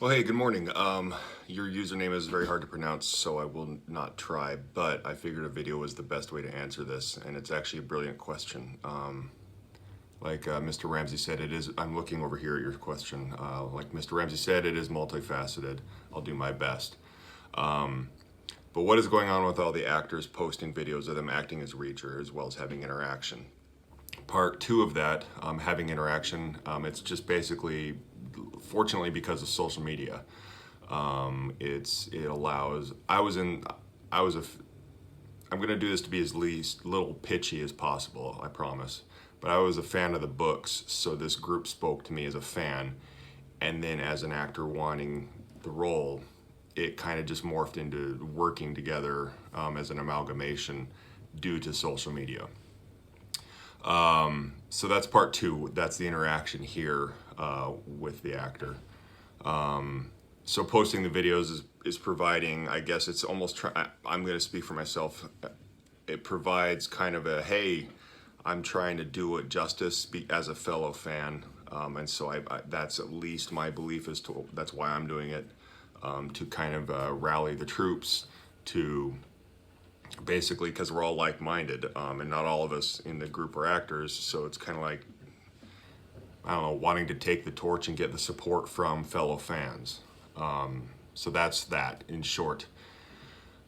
Well, hey, good morning. Your username is very hard to pronounce, so I will not try, but I figured a video was the best way to answer this, and it's actually a brilliant question. Like Mr. Ramsey said, I'm looking over here at your question. Like Mr. Ramsey said, it is multifaceted. I'll do my best. But what is going on with all the actors posting videos of them acting as Reacher as well as having interaction? Part two of that, having interaction, it's just basically, fortunately because of social media, it allows, I'm gonna do this to be as least little pitchy as possible, I promise. But I was a fan of the books, so this group spoke to me as a fan, and then as an actor wanting the role, it kind of just morphed into working together as an amalgamation due to social media. So that's part two. That's the interaction here with the actor. So posting the videos is providing, I guess it's almost, I'm going to speak for myself. It provides kind of a, hey, I'm trying to do it justice as a fellow fan. And so that's at least my belief as to, that's why I'm doing it, to kind of rally the troops to basically, because we're all like-minded, and not all of us in the group are actors, so it's kind of like, I don't know, wanting to take the torch and get the support from fellow fans. So that's that in short.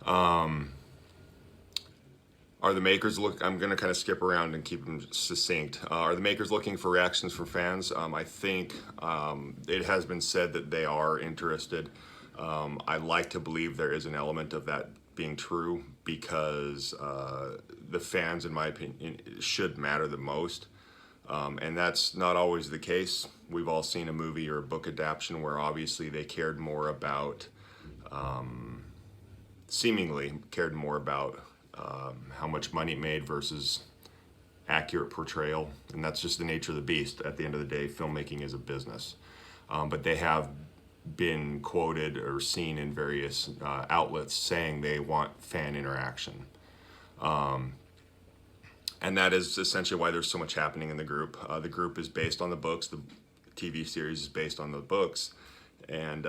Are the makers I'm going to kind of skip around and keep them succinct. Are the makers looking for reactions from fans? I think it has been said that they are interested. I like to believe there is an element of that being true because the fans, in my opinion, should matter the most. And that's not always the case. We've all seen a movie or a book adaptation where obviously they cared more about, seemingly cared more about how much money it made versus accurate portrayal. And that's just the nature of the beast. At the end of the day, filmmaking is a business. But they have been quoted or seen in various outlets saying they want fan interaction. And that is essentially why there's so much happening in the group. The group is based on the books. The TV series is based on the books. And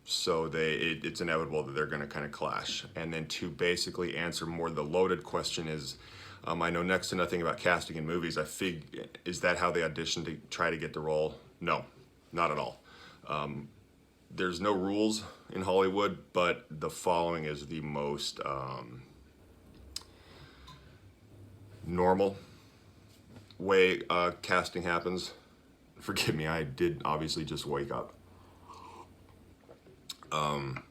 so it's inevitable that they're going to kind of clash. And then to basically answer more the loaded question is, I know next to nothing about casting in movies. Is that how they audition to try to get the role? No, not at all. There's no rules in Hollywood, but the following is the most normal way casting happens. Forgive me, I did obviously just wake up. And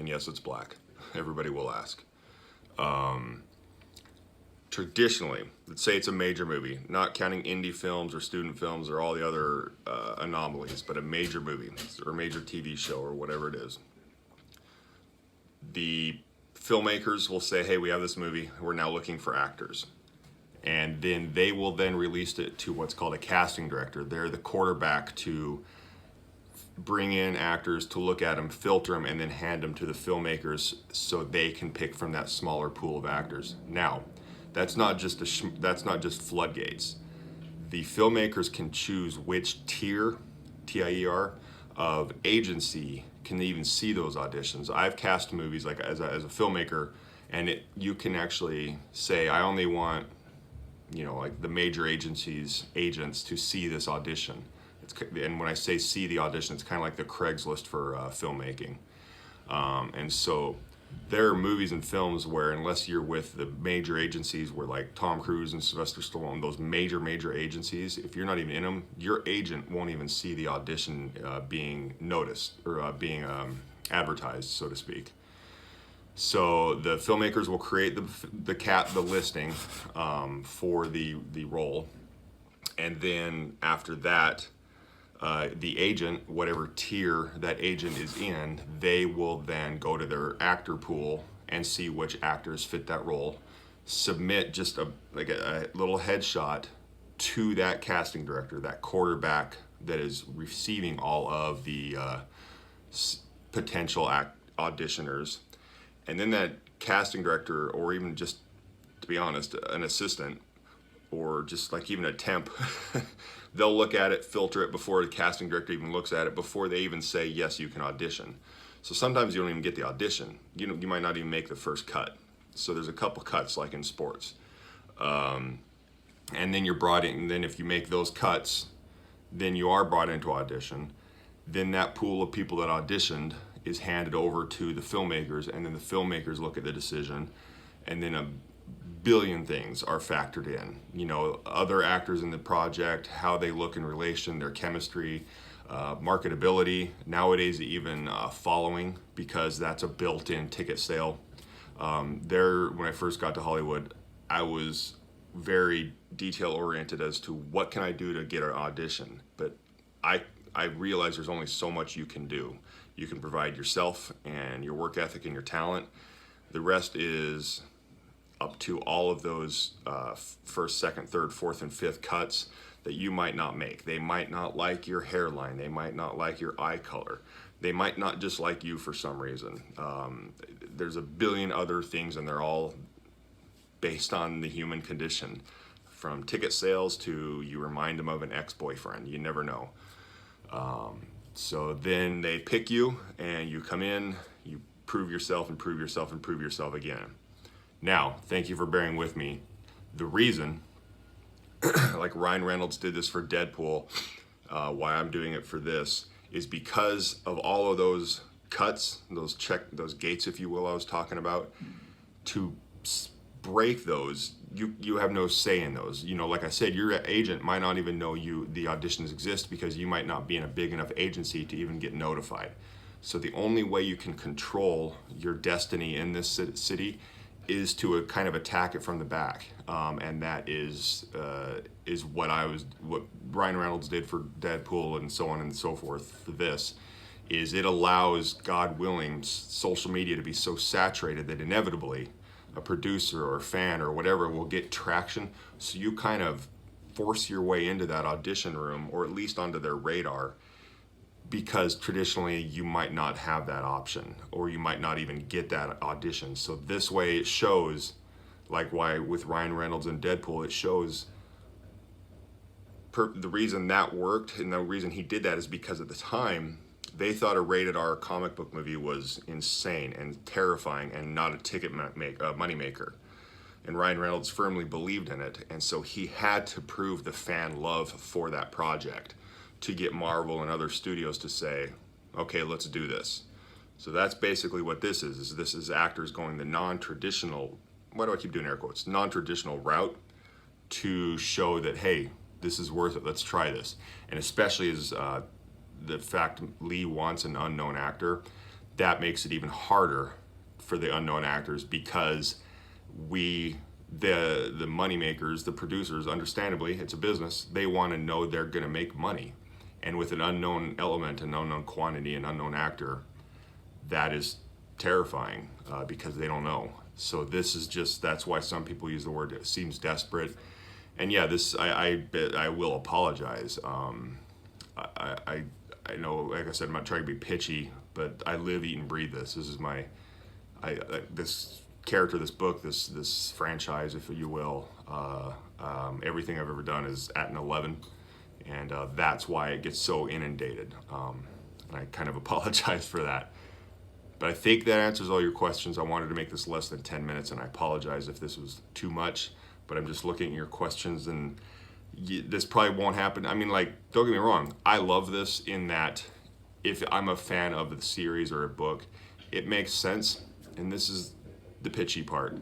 yes, it's black. Everybody will ask. Traditionally, let's say it's a major movie, not counting indie films or student films or all the other anomalies, but a major movie or a major TV show or whatever it is. The filmmakers will say, hey, we have this movie, we're now looking for actors. And then they will then release it to what's called a casting director. They're the quarterback to bring in actors, to look at them, filter them, and then hand them to the filmmakers so they can pick from that smaller pool of actors. Now, that's not just floodgates. The filmmakers can choose which tier, T-I-E-R, of agency can even see those auditions. I've cast movies like as a filmmaker, and you can actually say, I only want, like the major agencies, agents to see this audition. And when I say see the audition, it's kind of like the Craigslist for filmmaking. And so there are movies and films where unless you're with the major agencies where like Tom Cruise and Sylvester Stallone, those major agencies, if you're not even in them, your agent won't even see the audition being noticed or being advertised, so to speak. So the filmmakers will create the listing for the role, and then after that, the agent, whatever tier that agent is in, they will then go to their actor pool and see which actors fit that role, submit just a little headshot to that casting director, that quarterback that is receiving all of the potential auditioners. And then that casting director, or even just, to be honest, an assistant, or just like even a temp they'll look at it, filter it before the casting director even looks at it, before they even say, yes, you can audition. So sometimes you don't even get the audition. You might not even make the first cut. So there's a couple cuts like in sports. And then you're brought in, then if you make those cuts, then you are brought into audition. Then that pool of people that auditioned is handed over to the filmmakers, and then the filmmakers look at the decision, and then a billion things are factored in. Other actors in the project, how they look in relation, their chemistry, marketability, nowadays even following, because that's a built-in ticket sale. When I first got to Hollywood, I was very detail-oriented as to what can I do to get an audition, but I realize there's only so much you can do. You can provide yourself and your work ethic and your talent. The rest is up to all of those first, second, third, fourth, and fifth cuts that you might not make. They might not like your hairline. They might not like your eye color. They might not just like you for some reason. There's a billion other things, and they're all based on the human condition. From ticket sales to you remind them of an ex-boyfriend. You never know. So then they pick you, and you come in, you prove yourself and prove yourself and prove yourself again. Now, thank you for bearing with me. The reason, like Ryan Reynolds did this for Deadpool, why I'm doing it for this, is because of all of those cuts, those gates, if you will, I was talking about. To break those, you have no say in those. Like I said, your agent might not even know the auditions exist, because you might not be in a big enough agency to even get notified. So the only way you can control your destiny in this city is to kind of attack it from the back, and that is what Ryan Reynolds did for Deadpool and so on and so forth. For this, is it allows, God willing, social media to be so saturated that inevitably a producer or a fan or whatever will get traction. So you kind of force your way into that audition room, or at least onto their radar, because traditionally you might not have that option, or you might not even get that audition. So this way it shows, like why with Ryan Reynolds and Deadpool, it shows the reason that worked, and the reason he did that is because at the time they thought a rated R comic book movie was insane and terrifying and not a ticket money maker. And Ryan Reynolds firmly believed in it, and so he had to prove the fan love for that project to get Marvel and other studios to say, okay, let's do this. So that's basically what this is this is actors going the non-traditional, why do I keep doing air quotes, non-traditional route to show that, hey, this is worth it, let's try this. And especially as the fact Lee wants an unknown actor, that makes it even harder for the unknown actors, because the money makers, the producers, understandably, it's a business, they want to know they're going to make money. And with an unknown element, an unknown quantity, an unknown actor, that is terrifying, because they don't know. So this is that's why some people use the word, it seems desperate. And yeah, I will apologize. I know, like I said, I'm not trying to be pitchy, but I live, eat, and breathe this. This is this character, this book, this franchise, if you will. Everything I've ever done is at an 11, and that's why it gets so inundated. And I kind of apologize for that. But I think that answers all your questions. I wanted to make this less than 10 minutes, and I apologize if this was too much, but I'm just looking at your questions, and this probably won't happen. I mean, don't get me wrong, I love this in that if I'm a fan of the series or a book, it makes sense, and this is the pitchy part.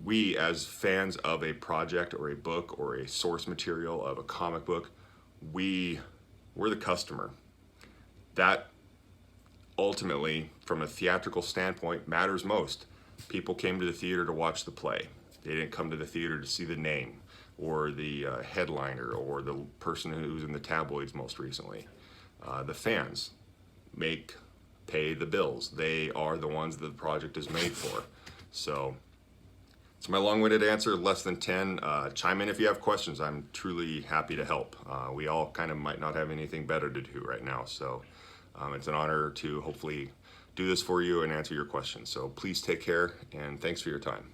We, as fans of a project or a book or a source material of a comic book, we're the customer. That ultimately, from a theatrical standpoint, matters most. People came to the theater to watch the play. They didn't come to the theater to see the name, or the headliner, or the person who's in the tabloids most recently. The fans pay the bills. They are the ones that the project is made for. So it's my long-winded answer, less than 10. Chime in if you have questions. I'm truly happy to help. We all kind of might not have anything better to do right now. So it's an honor to hopefully do this for you and answer your questions. So please take care, and thanks for your time.